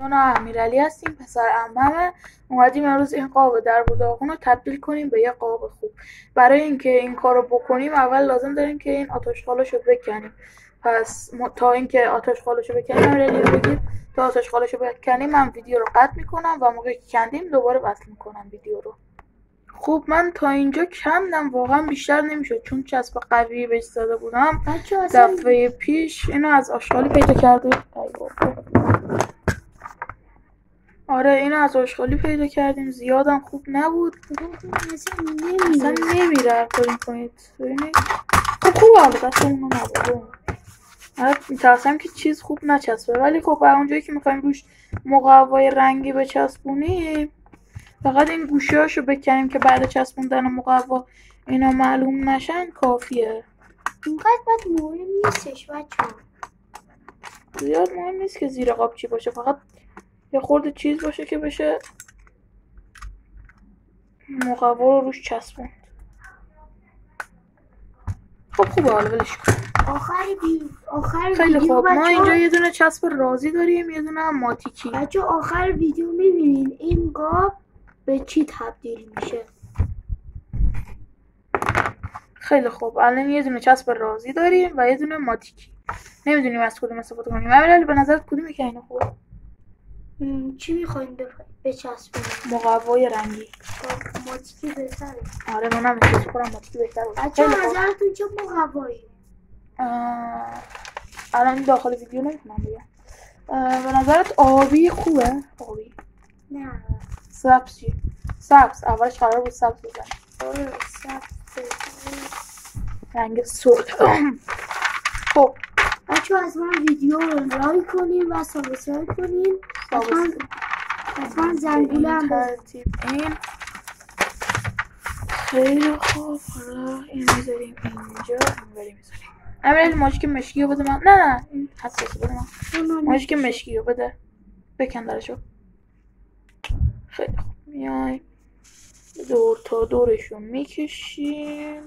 نه امیرعلی هستیم، پسر عممه. اومدیم امروز این قاب در و داغون رو تبدیل کنیم به یه قاب خوب. برای اینکه این کار رو بکنیم اول لازم داریم که این آتشخالش رو بکنیم. پس تا اینکه آتشخالش رو بکنیم امیرعلی رو بگیر. تا آتشخالش رو بکنیم من ویدیو رو قطع میکنم و موقعی که کندیم دوباره وصل میکنم ویدیو رو. خب من تا اینجا کندم، واقعا بیشتر نمیشد چون چسب قوی بهش زده بودم. دفعه پیش اینو از آشغالی پیدا کرده. آره اینو از آشغالی پیدا کردیم، زیادم خوب نبود. اصلا نمیره کاری کنید. ببینید خب خوبه، حالا دستمون رو نبود. آره میترسم که چیز خوب نچسبه، ولی خب بر اونجایی که میخوایم روش مقوای رنگی بچسبونیم فقط این گوشی‌هاشو بکنیم که بعد چسبوندن مقوا اینا معلوم نشن کافیه. اینقدر مهم نیستش بچه‌ها. زیاد مهم نیست که زیر قاب چی باشه، فقط یه خورده چیز باشه که بشه مقوا رو روش چسبون. خب خوبه، حالا ولش کن. آخر خیلی ویدیو خوب. ما اینجا یه دونه چسب رازی داریم، یه دونه هم ماتیکی. بچه آخر ویدیو میبینین این قاب به چی تبدیل میشه. خیلی خوب. الان یه دونه چسب رازی داریم و یه دونه ماتیکی. نمیدونیم از کدوم استفاده کنیم. امیرعلی به نظرت کدومی که اینو خوبه؟ چی میخواین بچسبونیم؟ مقوای رنگی. ماتیکی بهتره. آره منم احساس کنم ماتیکی بهتره. بچه نظرتون چه مقوایی؟ الان داخل ویدیو نمیتونم بگم. به نظرت آبی خوبه؟ آبی نه سبز چی؟ سبز. اولش قرار بود سبز بزنیم. آره سبز رنگ سرخ. خب بچه از من ویدیو رو لایک کنین و سابسکرایب کنین. حتما زنگوله هم ترتیب این. خیلی خوب. حالا این میذاریم اینجا، این میذاریم. امیرعلی ماژیک مشکی رو بده من. نه این حساسه، بده من. ماژیک مشکی رو بده، بکن درشو. خیلی خوب. میای دور تا دورشون میکشیم.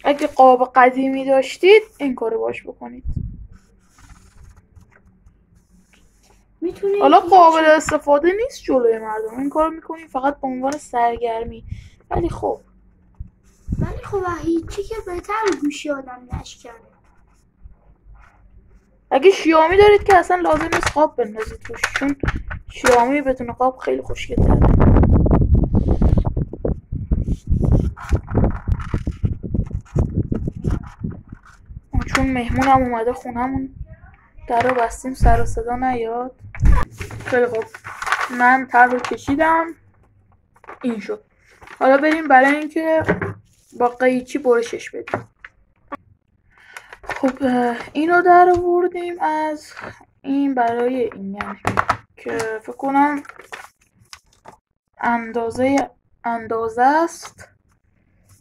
اگه قاب قدیمی داشتید این کارو باش بکنید. حالا قابل استفاده نیست جلوی مردم، این کارو میکنیم فقط به عنوان سرگرمی. ولی خب هیچی که بهتر گوشی آدم نشکنه. اگه شیائمی دارید که اصلا لازم نیست قاب بندازید توش، چون شیائمی بدون قاب خیلی خوشگل‌تره. چون مهمونم اومده خونمون، در رو بستیم سر و صدا نیاد. خیلی خوب من تر رو کشیدم، این شد. حالا بریم برای اینکه با قیچی برشش بدیم. خب اینو در آوردیم از این برای این، یعنی که فکر کنم اندازه است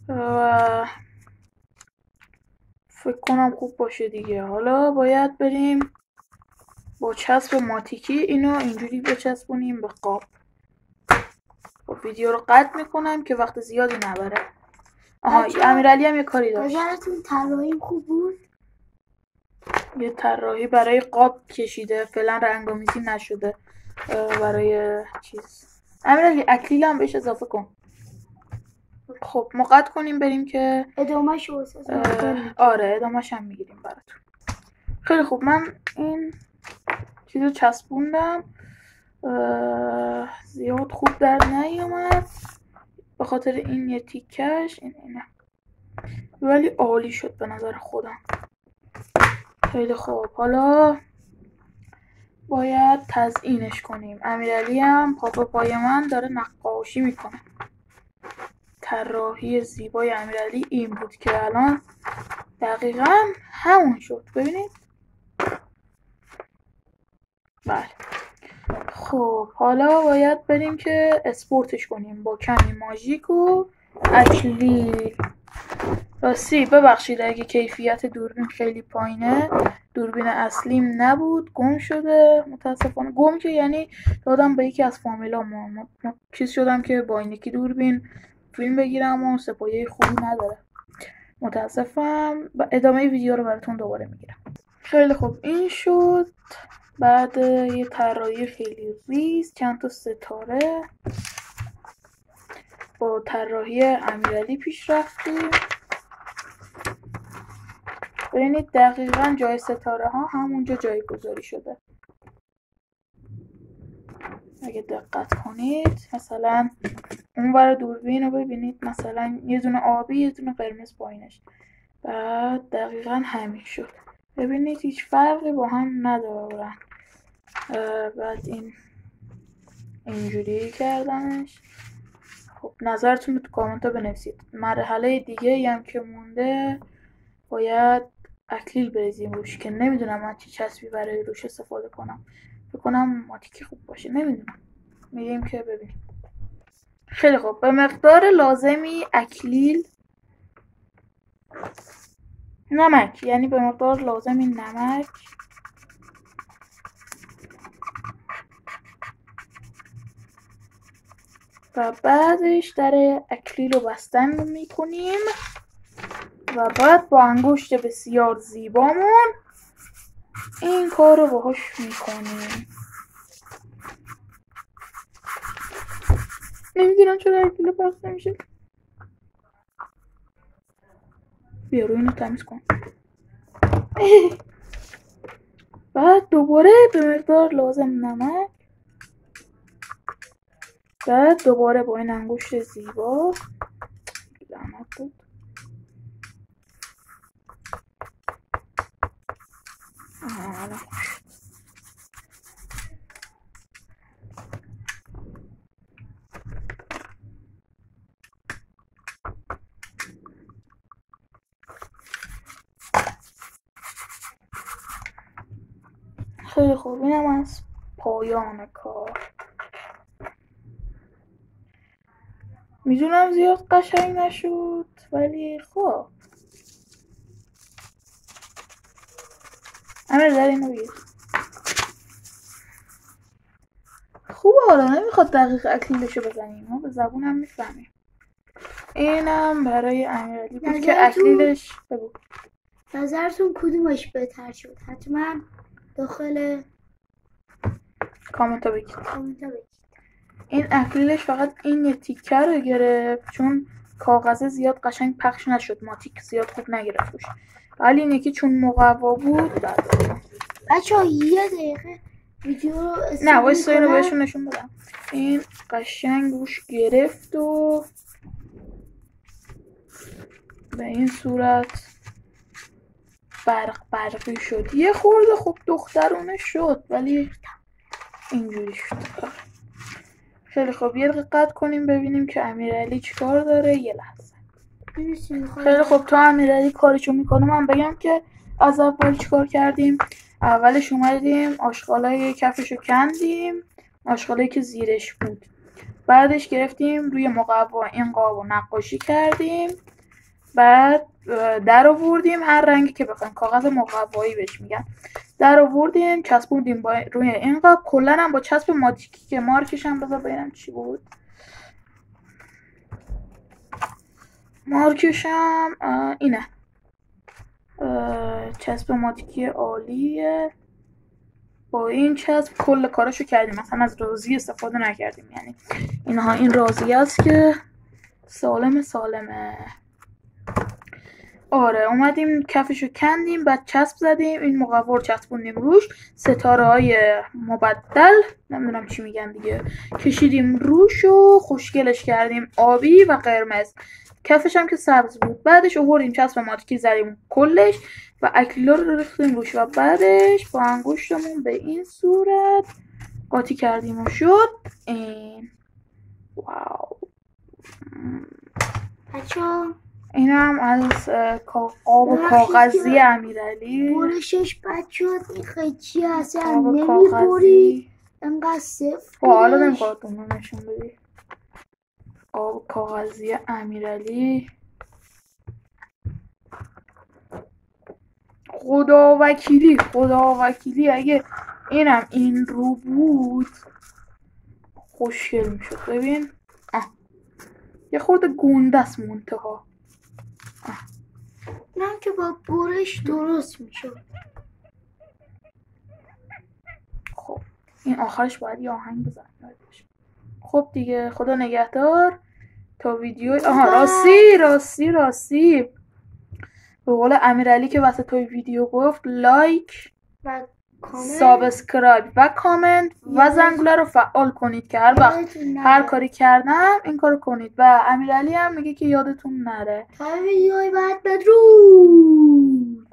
و فکر کنم خوب باشه دیگه. حالا باید بریم با چسب ماتیکی اینو اینجوری بچسبونیم به قاب. خب ویدیو رو قطع میکنم که وقت زیادی نبره. امیرعلی هم یه کاری داشت. نظرتون طراحی خوب بود؟ یه طراحی برای قاب کشیده، فعلا رنگ‌آمیزی نشده برای چیز. امیرعلی اکلیل هم بهش اضافه کن. خب ما قطع کنیم بریم که ادامه‌ش رو آره ادامه‌ش هم میگیریم براتون. خیلی خوب من این چیزو چسبوندم، زیاد خوب در نیومد به خاطر این یه تیکش اینه، ولی عالی شد به نظر خودم. خیلی خوب حالا باید تزیینش کنیم. امیرعلی هم پای من داره نقاشی میکنه. طراحی زیبای امیرعلی این بود که الان دقیقاً همون شد. ببینید بله. خب حالا باید بریم که اسپورتش کنیم با کمی ماژیک و اکلیل. راستی ببخشید اگه کیفیت دوربین خیلی پایینه، دوربین اصلیم نبود، گم شده متاسفانه. گم که یعنی دادم به یکی از فامیلامو، چیز شدم که با این یکی دوربین فیلم بگیرم و سپایه خوبی نداره، متاسفم. ادامه ویدیو رو براتون دوباره میگیرم. خیلی خوب این شد. بعد یه طراحی خیلی ریز، چند تا ستاره با طراحی امیرعلی پیش رفتیم. ببینید دقیقا جای ستاره ها همونجا جایگذاری شده. اگه دقت کنید مثلا اون ور دوربین رو ببینید، مثلا یه دونه آبی یه دونه قرمز پایینش، بعد دقیقا همین شد. ببینید هیچ فرقی با هم ندارن. بعد اینجوری کردنش. خب نظرتون رو تو کامنت ها بنویسید. مرحله دیگه هم که مونده باید اکلیل بریزیم روش که نمیدونم من چه چسبی برای روش استفاده کنم. فکر کنم ماتیکی خوب باشه، نمیدونم. میریم که ببینیم. خیلی خوب، به مقدار لازمی اکلیل نمک، یعنی به مقدار لازمی نمک و بعدش در اکلیل رو بستن میکنیم و بعد با انگشت بسیار زیبامون این کار رو باهاش میکنیم. نمیدونم چرا اکلیل پخت نمیشه. بیا رو اینو تمیز کن. بعد دوباره به مقدار لازم نمک، بعد دوباره با این انگشت زیبا لعنت بود. خیلی خوب، اینم از پایان کار. میدونم زیاد قشنگ نشد ولی خب امیر در اینو بگیر. خوبه، حالا نمیخواد دقیق اکلیلشو بزنیم، ما به زبونم میفهمیم. اینم برای امیرعلی بود که اکلیلش بگو. نظرتون کدومش بهتر شد؟ حتما داخل کامنت ها بگید. این اکلیلش فقط این یه تیکه رو گرفت چون کاغذ زیاد قشنگ پخش نشد، ماتیک زیاد خوب نگرفت روش. ولی این یکی چون مقوا بود بچه‌ها یه دقیقه ویدیو رو نه وایسا اینو بهشون نشون بدم. این قشنگ روش گرفت و به این صورت برقی شد. یه خورده خوب دخترونه شد ولی اینجوری شد. خیلی خوب، یه دقت کنیم ببینیم که امیرعلی چیکار داره. یه لحظه. خیلی خوب، تا امیرعلی کارشو میکنه من بگم که از اول چیکار کردیم. اولش اومدیم آشغالای کفشو کندیم، آشغالایی که زیرش بود. بعدش گرفتیم روی مقوا این قابو نقاشی کردیم. بعد در آوردیم هر رنگی که بخوایم، کاغذ مقوایی بهش میگن. در آوردیم چسبوندیم با روی این قاب، کلا هم با چسب ماتیکی که مارکش هم بذار ببینم چی بود. مارکش هم اینه، چسب ماتیکی عالیه. با این چسب کل کاراشو کردیم، مثلا از رازی استفاده نکردیم. یعنی اینها این رازی است که سالمه. آره، اومدیم کفشو کندیم، بعد چسب زدیم، این مقوا رو چسبوندیم روش، ستاره های مبدل نمیدونم چی میگن دیگه کشیدیم روش و خوشگلش کردیم آبی و قرمز. کفش هم که سبز بود. بعدش آوردیم چسب ماتیکی زدیم کلش و اکلیل رو ریختیم روش و بعدش با انگشتمون به این صورت قاطی کردیم و شد این. واو. بچه‌ها اینم از قاب کاغذی امیرعلی. برشش بد شد. این خیلی اصلا نمیبری انقدر صفر. حالا نمیخواد اونو نشون بدی. قاب کاغذی امیرعلی. خدا وکیلی اگه اینم این رو بود خوشگل میشد. ببین یه خورده گنده است منتها. نه که با برش درست میشد. این آخرش باید یه آهنگ بزنم. خب دیگه خدا نگهدار تا ویدیو. راستی به قول امیرعلی که وسط توی ویدیو گفت لایک و کامنت سابسکرایب و کامنت و زنگوله رو فعال کنید که هر وقت هر کاری کردم این کارو کنید. و امیرعلی هم میگه که یادتون نره. تا ویدیوی بعد بدرود.